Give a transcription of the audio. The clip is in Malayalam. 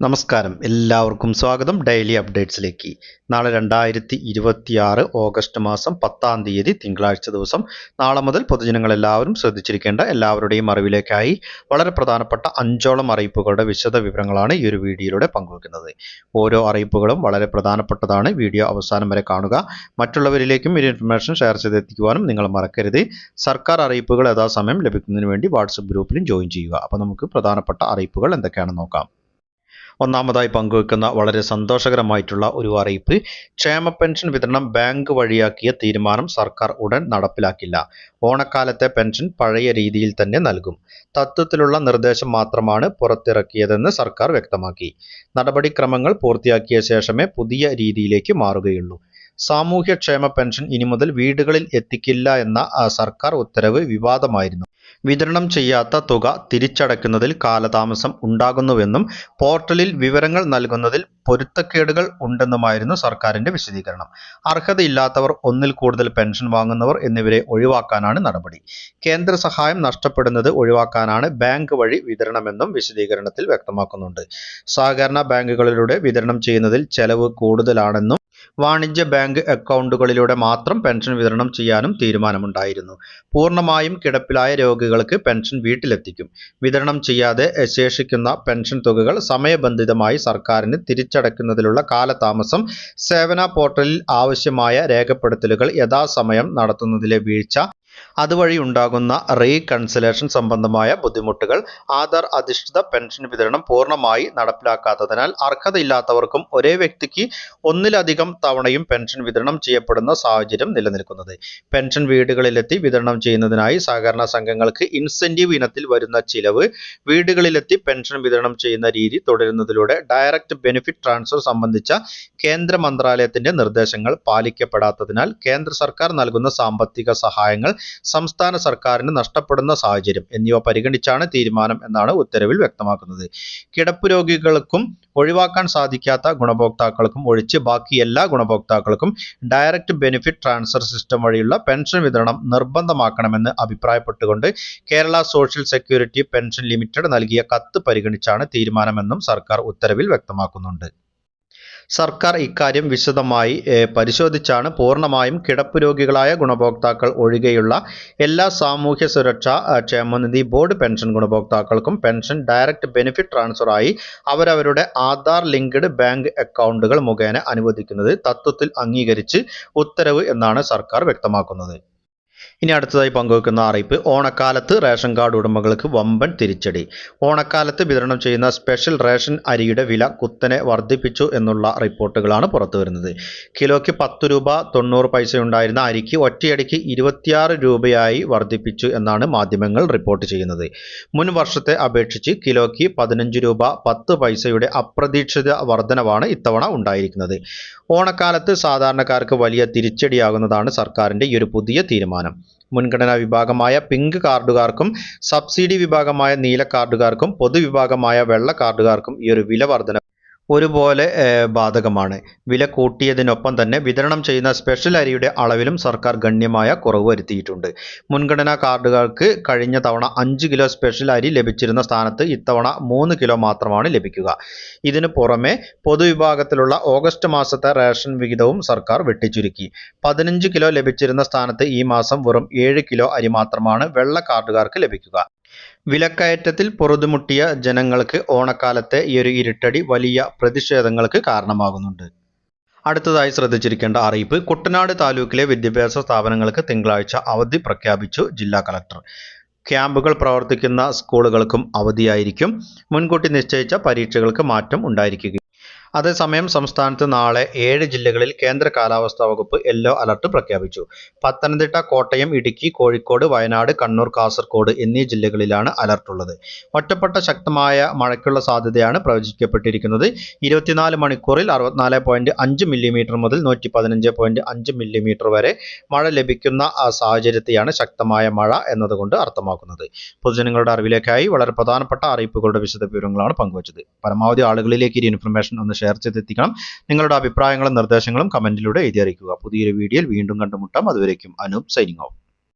നമസ്കാരം, എല്ലാവർക്കും സ്വാഗതം ഡെയിലി അപ്ഡേറ്റ്സിലേക്ക്. നാളെ 2026 ഓഗസ്റ്റ് മാസം 10-ാം തീയതി തിങ്കളാഴ്ച ദിവസം. നാളെ മുതൽ പൊതുജനങ്ങളെല്ലാവരും ശ്രദ്ധിച്ചിരിക്കേണ്ട എല്ലാവരുടെയും അറിവിലേക്കായി വളരെ പ്രധാനപ്പെട്ട 5ഓളം അറിയിപ്പുകളുടെ വിശദ വിവരങ്ങളാണ് ഈ ഒരു വീഡിയോയിലൂടെ പങ്കുവെക്കുന്നത്. ഓരോ അറിയിപ്പുകളും വളരെ പ്രധാനപ്പെട്ടതാണ്. വീഡിയോ അവസാനം വരെ കാണുക. മറ്റുള്ളവരിലേക്കും ഈ ഇൻഫർമേഷൻ ഷെയർ ചെയ്തെത്തിക്കുവാനും നിങ്ങൾ മറക്കരുത്. സർക്കാർ അറിയിപ്പുകൾ യഥാസമയം ലഭിക്കുന്നതിന് വേണ്ടി വാട്സപ്പ് ഗ്രൂപ്പിലും ജോയിൻ ചെയ്യുക. അപ്പോൾ നമുക്ക് പ്രധാനപ്പെട്ട അറിയിപ്പുകൾ എന്തൊക്കെയാണെന്ന് നോക്കാം. ഒന്നാമതായി പങ്കുവെക്കുന്ന വളരെ സന്തോഷകരമായിട്ടുള്ള ഒരു അറിയിപ്പ്, ക്ഷേമ പെൻഷൻ വിതരണം ബാങ്ക് വഴിയാക്കിയ തീരുമാനം സർക്കാർ ഉടൻ നടപ്പിലാക്കില്ല. ഓണക്കാലത്തെ പെൻഷൻ പഴയ രീതിയിൽ തന്നെ നൽകും. തത്വത്തിലുള്ള നിർദ്ദേശം മാത്രമാണ് പുറത്തിറക്കിയതെന്ന് സർക്കാർ വ്യക്തമാക്കി. നടപടിക്രമങ്ങൾ പൂർത്തിയാക്കിയ ശേഷമേ പുതിയ രീതിയിലേക്ക് മാറുകയുള്ളൂ. സാമൂഹ്യക്ഷേമ പെൻഷൻ ഇനി മുതൽ വീടുകളിൽ എത്തിക്കില്ല എന്ന സർക്കാർ ഉത്തരവ് വിവാദമായിരുന്നു. വിതരണം ചെയ്യാത്ത തുക തിരിച്ചടയ്ക്കുന്നതിൽ കാലതാമസം ഉണ്ടാകുന്നുവെന്നും പോർട്ടലിൽ വിവരങ്ങൾ നൽകുന്നതിൽ പൊരുത്തക്കേടുകൾ ഉണ്ടെന്നുമായിരുന്നു സർക്കാരിന്റെ വിശദീകരണം. അർഹതയില്ലാത്തവർ, ഒന്നിൽ കൂടുതൽ പെൻഷൻ വാങ്ങുന്നവർ എന്നിവരെ ഒഴിവാക്കാനാണ് നടപടി. കേന്ദ്ര സഹായം നഷ്ടപ്പെടുന്നത് ഒഴിവാക്കാനാണ് ബാങ്ക് വഴി വിതരണമെന്നും വിശദീകരണത്തിൽ വ്യക്തമാക്കുന്നുണ്ട്. സഹകരണ ബാങ്കുകളിലൂടെ വിതരണം ചെയ്യുന്നതിൽ ചെലവ് കൂടുതലാണെന്നും വാണിജ്യ ബാങ്ക് അക്കൗണ്ടുകളിലൂടെ മാത്രം പെൻഷൻ വിതരണം ചെയ്യാനും തീരുമാനമുണ്ടായിരുന്നു. പൂർണ്ണമായും കിടപ്പിലായ രോഗികൾക്ക് പെൻഷൻ വീട്ടിലെത്തിക്കും. വിതരണം ചെയ്യാതെ ശേഷിക്കുന്ന പെൻഷൻ തുകകൾ സമയബന്ധിതമായി സർക്കാരിന് തിരിച്ചടയ്ക്കുന്നതിലുള്ള കാലതാമസം, സേവന പോർട്ടലിൽ ആവശ്യമായ രേഖപ്പെടുത്തലുകൾ യഥാസമയം നടത്തുന്നതിലെ വീഴ്ച, അതുവഴി ഉണ്ടാകുന്ന റീകൺസിലേഷൻ സംബന്ധമായ ബുദ്ധിമുട്ടുകൾ, ആധാർ അധിഷ്ഠിത പെൻഷൻ വിതരണം പൂർണ്ണമായി നടപ്പിലാക്കാത്തതിനാൽ അർഹതയില്ലാത്തവർക്കും ഒരേ വ്യക്തിക്ക് ഒന്നിലധികം തവണയും പെൻഷൻ വിതരണം ചെയ്യപ്പെടുന്ന സാഹചര്യം നിലനിൽക്കുന്നത്. പെൻഷൻ വീടുകളിലെത്തി വിതരണം ചെയ്യുന്നതിനായി സഹകരണ സംഘങ്ങൾക്ക് ഇൻസെന്റീവ് ഇനത്തിൽ വരുന്ന ചിലവ്, വീടുകളിലെത്തി പെൻഷൻ വിതരണം ചെയ്യുന്ന രീതി തുടരുന്നതിലൂടെ ഡയറക്റ്റ് ബെനിഫിറ്റ് ട്രാൻസ്ഫർ സംബന്ധിച്ച കേന്ദ്ര മന്ത്രാലയത്തിന്റെ നിർദ്ദേശങ്ങൾ പാലിക്കപ്പെടാത്തതിനാൽ കേന്ദ്ര സർക്കാർ നൽകുന്ന സാമ്പത്തിക സഹായങ്ങൾ സംസ്ഥാന സർക്കാരിന് നഷ്ടപ്പെടുന്ന സാഹചര്യം എന്നിവ പരിഗണിച്ചാണ് തീരുമാനം എന്നാണ് ഉത്തരവിൽ വ്യക്തമാക്കുന്നത്. കിടപ്പ് രോഗികൾക്കും ഒഴിവാക്കാൻ സാധിക്കാത്ത ഗുണഭോക്താക്കൾക്കും ഒഴിച്ച് ബാക്കി എല്ലാ ഗുണഭോക്താക്കൾക്കും ഡയറക്റ്റ് ബെനിഫിറ്റ് ട്രാൻസ്ഫർ സിസ്റ്റം വഴിയുള്ള പെൻഷൻ വിതരണം നിർബന്ധമാക്കണമെന്ന് അഭിപ്രായപ്പെട്ടുകൊണ്ട് Kerala social security pension limited നൽകിയ കത്ത് പരിഗണിച്ചാണ് തീരുമാനമെന്നും സർക്കാർ ഉത്തരവിൽ വ്യക്തമാക്കുന്നുണ്ട്. സർക്കാർ ഇക്കാര്യം വിശദമായി പരിശോധിച്ചാണ് പൂർണ്ണമായും കിടപ്പ് രോഗികളായ ഗുണഭോക്താക്കൾ ഒഴികെയുള്ള എല്ലാ സാമൂഹ്യ സുരക്ഷാ ക്ഷേമനിധി ബോർഡ് പെൻഷൻ ഗുണഭോക്താക്കൾക്കും പെൻഷൻ ഡയറക്റ്റ് ബെനിഫിറ്റ് ട്രാൻസ്ഫറായി അവരവരുടെ ആധാർ ലിങ്ക്ഡ് ബാങ്ക് അക്കൗണ്ടുകൾ മുഖേന അനുവദിക്കുന്നത് തത്വത്തിൽ അംഗീകരിച്ച് ഉത്തരവ് എന്നാണ് സർക്കാർ വ്യക്തമാക്കുന്നത്. ഇനി അടുത്തതായി പങ്കുവെക്കുന്ന അറിയിപ്പ്, ഓണക്കാലത്ത് റേഷൻ കാർഡ് ഉടമകൾക്ക് വമ്പൻ തിരിച്ചടി. ഓണക്കാലത്ത് വിതരണം ചെയ്യുന്ന സ്പെഷ്യൽ റേഷൻ അരിയുടെ വില കുത്തനെ വർദ്ധിപ്പിച്ചു എന്നുള്ള റിപ്പോർട്ടുകളാണ് പുറത്തുവരുന്നത്. കിലോയ്ക്ക് 10 രൂപ 90 പൈസ ഉണ്ടായിരുന്ന അരിക്ക് ഒറ്റയടിക്ക് 26 രൂപയായി വർദ്ധിപ്പിച്ചു എന്നാണ് മാധ്യമങ്ങൾ റിപ്പോർട്ട് ചെയ്യുന്നത്. മുൻ വർഷത്തെ അപേക്ഷിച്ച് കിലോയ്ക്ക് 15 രൂപ 10 പൈസയുടെ അപ്രതീക്ഷിത വർധനവാണ് ഇത്തവണ ഉണ്ടായിരിക്കുന്നത്. ഓണക്കാലത്ത് സാധാരണക്കാർക്ക് വലിയ തിരിച്ചടിയാകുന്നതാണ് സർക്കാരിന്റെ ഈ ഒരു പുതിയ തീരുമാനം. മുൻഗണനാ വിഭാഗമായ പിങ്ക് കാർഡുകാർക്കും സബ്സിഡി വിഭാഗമായ നീല കാർഡുകാർക്കും പൊതുവിഭാഗമായ വെള്ള കാർഡുകാർക്കും ഈ ഒരു വില വർധന ഒരുപോലെ ബാധകമാണ്. വില കൂട്ടിയതിനൊപ്പം തന്നെ വിതരണം ചെയ്യുന്ന സ്പെഷ്യൽ അരിയുടെ അളവിലും സർക്കാർ ഗണ്യമായ കുറവ് വരുത്തിയിട്ടുണ്ട്. മുൻഗണനാ കാർഡുകൾക്ക് കഴിഞ്ഞ തവണ 5 കിലോ സ്പെഷ്യൽ അരി ലഭിച്ചിരുന്ന സ്ഥാനത്ത് ഇത്തവണ 3 കിലോ മാത്രമാണ് ലഭിക്കുക. ഇതിനു പുറമെ പൊതുവിഭാഗത്തിലുള്ള ഓഗസ്റ്റ് മാസത്തെ റേഷൻ വിഹിതവും സർക്കാർ വെട്ടിച്ചുരുക്കി. 15 കിലോ ലഭിച്ചിരുന്ന സ്ഥാനത്ത് ഈ മാസം വെറും 7 കിലോ അരി മാത്രമാണ് വെള്ള കാർഡുകാർക്ക് ലഭിക്കുക. വിലക്കയറ്റത്തിൽ പൊറുതിമുട്ടിയ ജനങ്ങൾക്ക് ഓണക്കാലത്തെ ഈ ഒരു ഇരുട്ടടി വലിയ പ്രതിഷേധങ്ങൾക്ക് കാരണമാകുന്നുണ്ട്. അടുത്തതായി ശ്രദ്ധിച്ചിരിക്കേണ്ട അറിയിപ്പ്, കുട്ടനാട് താലൂക്കിലെ വിദ്യാഭ്യാസ സ്ഥാപനങ്ങൾക്ക് തിങ്കളാഴ്ച അവധി പ്രഖ്യാപിച്ചു ജില്ലാ കളക്ടർ. ക്യാമ്പുകൾ പ്രവർത്തിക്കുന്ന സ്കൂളുകൾക്കും അവധിയായിരിക്കും. മുൻകൂട്ടി നിശ്ചയിച്ച പരീക്ഷകൾക്ക് മാറ്റം ഉണ്ടായിരിക്കുകയും. അതേസമയം സംസ്ഥാനത്ത് നാളെ 7 ജില്ലകളിൽ കേന്ദ്ര കാലാവസ്ഥാ വകുപ്പ് യെല്ലോ അലർട്ട് പ്രഖ്യാപിച്ചു. പത്തനംതിട്ട, കോട്ടയം, ഇടുക്കി, കോഴിക്കോട്, വയനാട്, കണ്ണൂർ, കാസർഗോഡ് എന്നീ ജില്ലകളിലാണ് അലർട്ടുള്ളത്. ഒറ്റപ്പെട്ട ശക്തമായ മഴയ്ക്കുള്ള സാധ്യതയാണ് പ്രവചിക്കപ്പെട്ടിരിക്കുന്നത്. 24 മണിക്കൂറിൽ 64.5 മില്ലിമീറ്റർ മുതൽ 115.5 മില്ലിമീറ്റർ വരെ മഴ ലഭിക്കുന്ന സാഹചര്യത്തെയാണ് ശക്തമായ മഴ എന്നതുകൊണ്ട് അർത്ഥമാക്കുന്നത്. പൊതുജനങ്ങളുടെ അറിവിലേക്കായി വളരെ പ്രധാനപ്പെട്ട അറിയിപ്പുകളുടെ വിശദ വിവരങ്ങളാണ് പങ്കുവച്ചത്. പരമാവധി ആളുകളിലേക്ക് ഈ ഇൻഫർമേഷൻ ഒന്ന് ഷെയർ ചെയ്തെത്തിക്കണം. നിങ്ങളുടെ അഭിപ്രായങ്ങളും നിർദ്ദേശങ്ങളും കമന്റിലൂടെ എഴുതി അറിയിക്കുക. പുതിയൊരു വീഡിയോയിൽ വീണ്ടും കണ്ടുമുട്ടാം. അതുവരേക്കും അനൂപ് സൈനിങ് ഓഫ്.